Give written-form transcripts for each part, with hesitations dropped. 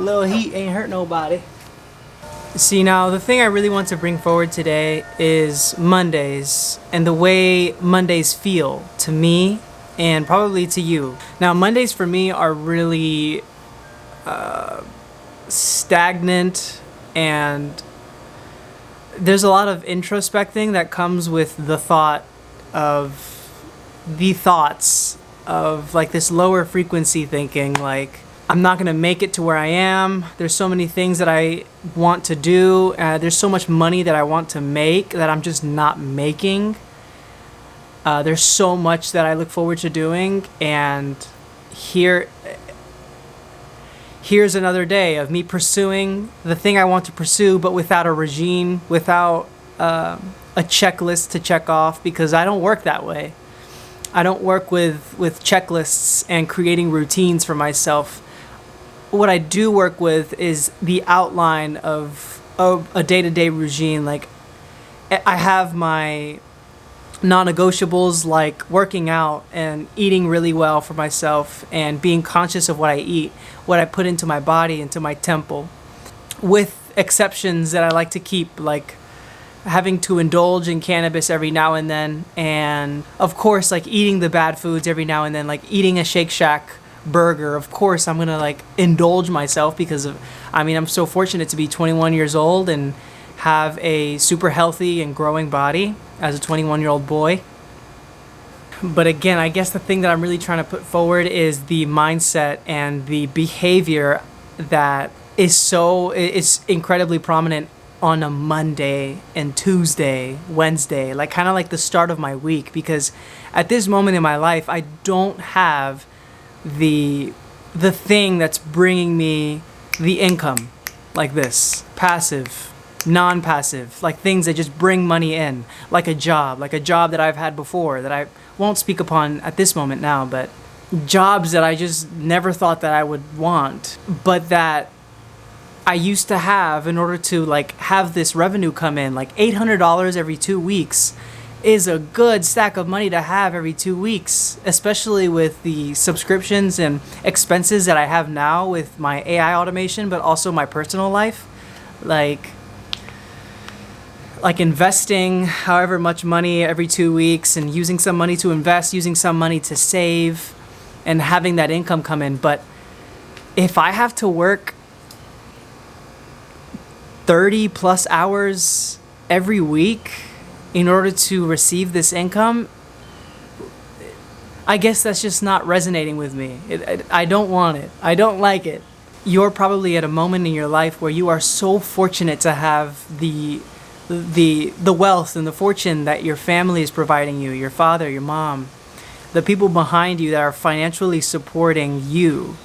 little heat ain't hurt nobody. See, now the thing I really want to bring forward today is Mondays and the way Mondays feel to me and probably to you. Now, Mondays for me are really stagnant, and there's a lot of introspecting that comes with the thoughts of like this lower frequency thinking, like I'm not gonna make it to where I am. There's so many things that I want to do. There's so much money that I want to make that I'm just not making. There's so much that I look forward to doing, and here's another day of me pursuing the thing I want to pursue, but without a regime, without a checklist to check off, because I don't work that way. I don't work with checklists and creating routines for myself. What I do work with is the outline of a day-to-day regime. Like, I have my non-negotiables, like working out and eating really well for myself and being conscious of what I eat, what I put into my body, into my temple, with exceptions that I like to keep, like having to indulge in cannabis every now and then, and of course like eating the bad foods every now and then, like eating a Shake Shack burger. Of course I'm gonna like indulge myself because I'm so fortunate to be 21 years old and have a super healthy and growing body as a 21-year-old boy. But again, I guess the thing that I'm really trying to put forward is the mindset and the behavior that is incredibly prominent on a Monday and Tuesday, Wednesday, like kind of like the start of my week, because at this moment in my life, I don't have the thing that's bringing me the income like this, passive, non-passive, like things that just bring money in, like a job that I've had before that I won't speak upon at this moment now, but jobs that I just never thought that I would want, but that I used to have in order to like have this revenue come in. Like $800 every 2 weeks is a good stack of money to have every 2 weeks, especially with the subscriptions and expenses that I have now with my AI automation, but also my personal life. Like investing however much money every 2 weeks and using some money to invest, using some money to save, and having that income come in. But if I have to work 30 plus hours every week in order to receive this income, I guess that's just not resonating with me. I don't want it. I don't like it. You're probably at a moment in your life where you are so fortunate to have the wealth and the fortune that your family is providing you, your father, your mom, the people behind you that are financially supporting you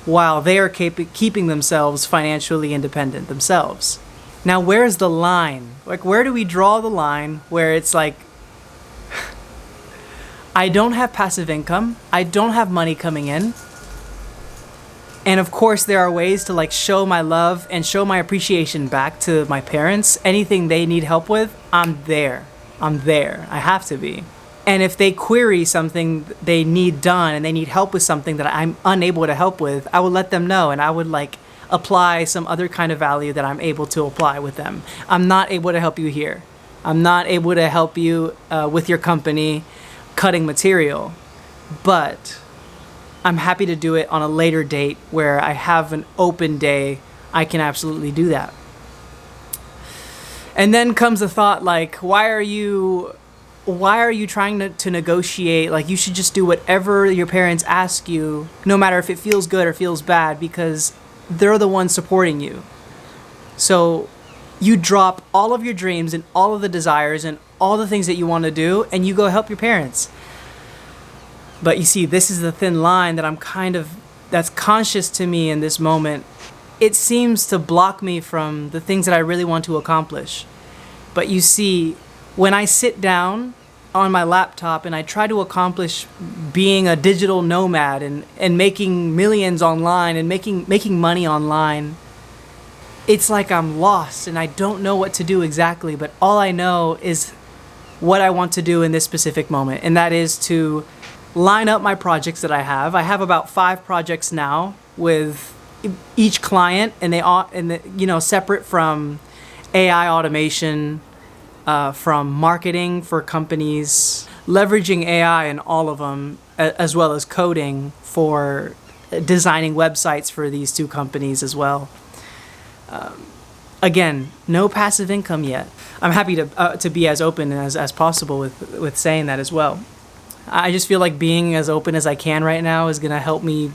while they are keeping themselves financially independent themselves. Now, where's the line? Like, where do we draw the line where it's like, I don't have passive income, I don't have money coming in, and of course there are ways to like show my love and show my appreciation back to my parents. Anything they need help with, I'm there. I have to be. And if they query something they need done and they need help with something that I'm unable to help with, I would let them know, and I would like apply some other kind of value that I'm able to apply with them. I'm not able to help you here. I'm not able to help you with your company cutting material, but I'm happy to do it on a later date where I have an open day. I can absolutely do that. And then comes the thought, like, why are you trying to negotiate? Like, you should just do whatever your parents ask you, no matter if it feels good or feels bad, because they're the ones supporting you. So you drop all of your dreams and all of the desires and all the things that you want to do, and you go help your parents. But you see, this is the thin line that that's conscious to me in this moment. It seems to block me from the things that I really want to accomplish. But you see, when I sit down on my laptop and I try to accomplish being a digital nomad and making millions online and making money online, it's like I'm lost and I don't know what to do exactly, but all I know is what I want to do in this specific moment, and that is to line up my projects that I have. I have about 5 projects now with each client, and separate from AI automation, from marketing for companies, leveraging AI in all of them, as well as coding for designing websites for these two companies as well. Again, no passive income yet. I'm happy to be as open as possible with saying that as well. I just feel like being as open as I can right now is gonna help me,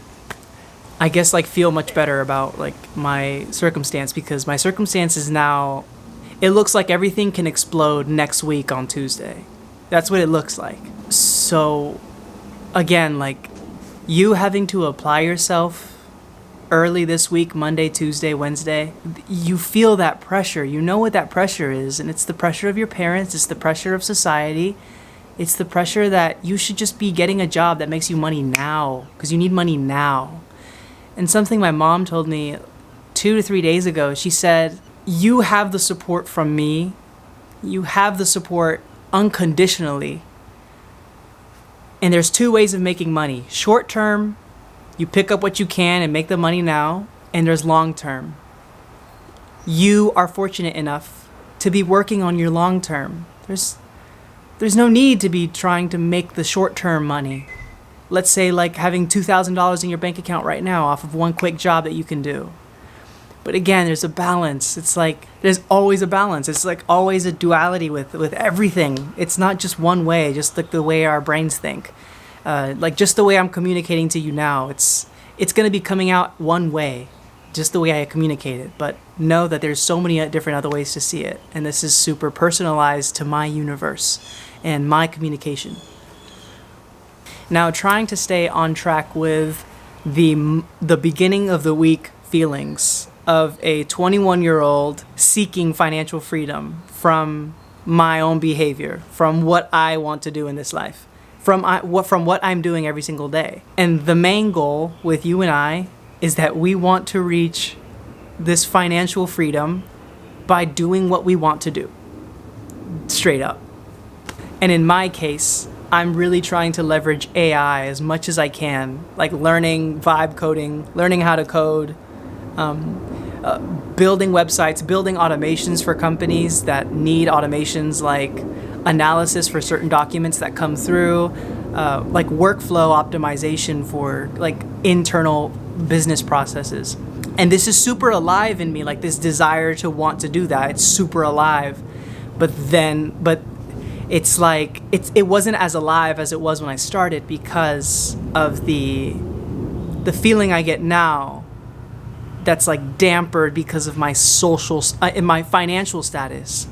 I guess, like feel much better about like my circumstance, because my circumstance is now, it looks like everything can explode next week on Tuesday. That's what it looks like. So again, like you having to apply yourself early this week, Monday, Tuesday, Wednesday, you feel that pressure. You know what that pressure is, and it's the pressure of your parents, it's the pressure of society, it's the pressure that you should just be getting a job that makes you money now, because you need money now. And something my mom told me 2 to 3 days ago, she said, you have the support from me, you have the support unconditionally, and there's 2 ways of making money. Short term, you pick up what you can and make the money now, and there's long term. You are fortunate enough to be working on your long term. There's no need to be trying to make the short term money. Let's say like having $2,000 in your bank account right now off of one quick job that you can do. But again, there's a balance. It's like there's always a balance. It's like always a duality with everything. It's not just one way, just like the way our brains think. Like just the way I'm communicating to you now, it's going to be coming out one way, just the way I communicate it. But know that there's so many different other ways to see it. And this is super personalized to my universe and my communication. Now, trying to stay on track with the beginning of the week feelings of a 21-year-old seeking financial freedom from my own behavior, from what I want to do in this life, from what I'm doing every single day. And the main goal with you and I is that we want to reach this financial freedom by doing what we want to do. Straight up. And in my case, I'm really trying to leverage AI as much as I can, like learning vibe coding, learning how to code, building websites, building automations for companies that need automations, like analysis for certain documents that come through, like workflow optimization for like internal business processes. And this is super alive in me, like this desire to want to do that. It's super alive. But it's like it wasn't as alive as it was when I started because of the feeling I get now that's like dampered because of my my financial status.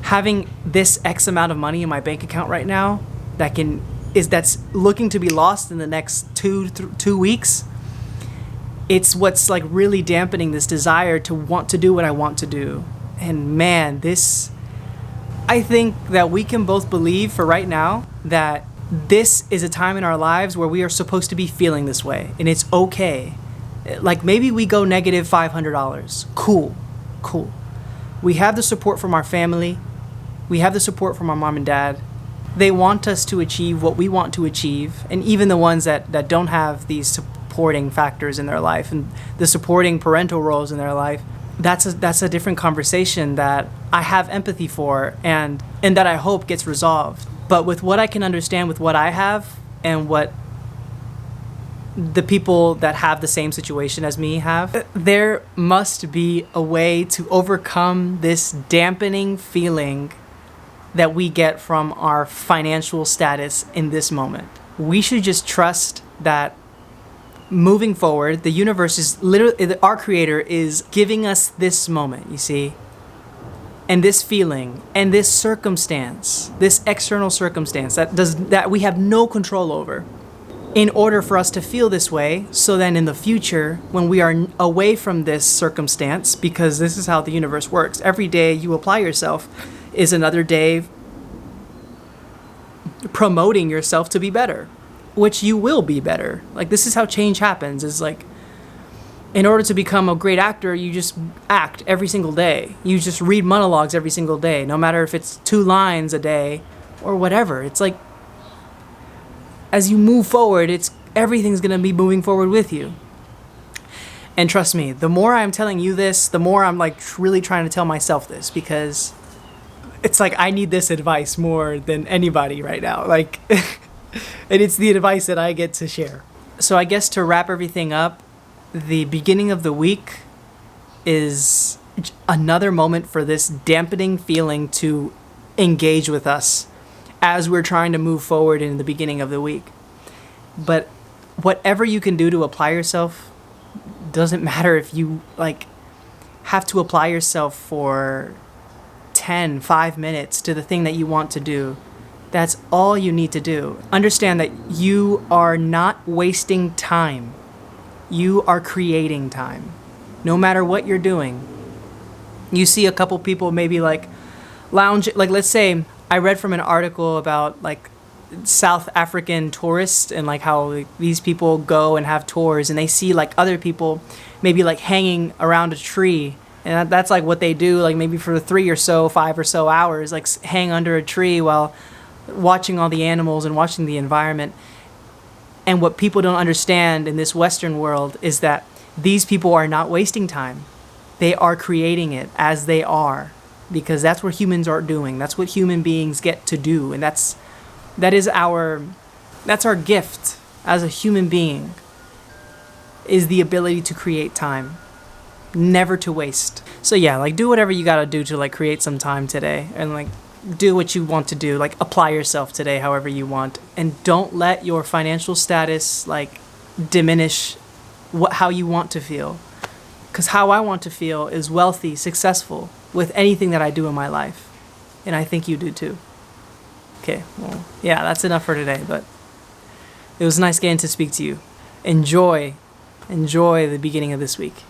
Having this X amount of money in my bank account right now that's looking to be lost in the next 2 weeks. It's what's like really dampening this desire to want to do what I want to do. And man, I think that we can both believe for right now that this is a time in our lives where we are supposed to be feeling this way, and it's okay. Like maybe we go negative $500. Cool. We have the support from our family. We have the support from our mom and dad. They want us to achieve what we want to achieve, and even the ones that don't have these supporting factors in their life and the supporting parental roles in their life, that's a different conversation that I have empathy for and that I hope gets resolved. But with what I can understand with what I have and what the people that have the same situation as me have, there must be a way to overcome this dampening feeling that we get from our financial status in this moment. We should just trust that moving forward, the universe is literally, our creator is giving us this moment, you see, and this feeling and this circumstance, this external circumstance that we have no control over, in order for us to feel this way. So then in the future, when we are away from this circumstance, because this is how the universe works, every day you apply yourself is another day promoting yourself to be better, which you will be better. Like, this is how change happens. Is like, in order to become a great actor, you just act every single day. You just read monologues every single day, no matter if it's 2 lines a day or whatever. It's like, as you move forward, everything's going to be moving forward with you. And trust me, the more I'm telling you this, the more I'm like really trying to tell myself this, because it's like I need this advice more than anybody right now. Like, and it's the advice that I get to share. So I guess to wrap everything up, the beginning of the week is another moment for this dampening feeling to engage with us as we're trying to move forward in the beginning of the week. But whatever you can do to apply yourself, doesn't matter if you like have to apply yourself for 5 minutes to the thing that you want to do. That's all you need to do. Understand that you are not wasting time. You are creating time. No matter what you're doing. You see a couple people maybe like lounge, like let's say I read from an article about like South African tourists and like how like, these people go and have tours and they see like other people maybe like hanging around a tree, and that's like what they do, like maybe for 5 or so hours, like hang under a tree while watching all the animals and watching the environment. And what people don't understand in this Western world is that these people are not wasting time. They are creating it as they are, because that's what humans are doing. That's what human beings get to do, and that's our gift as a human being, is the ability to create time, never to waste. So yeah, like do whatever you gotta do to like create some time today, and like do what you want to do, like apply yourself today however you want, and don't let your financial status like diminish how you want to feel, because how I want to feel is wealthy, successful with anything that I do in my life, and I think you do too. Okay, well, yeah, that's enough for today, but it was nice getting to speak to you. Enjoy the beginning of this week.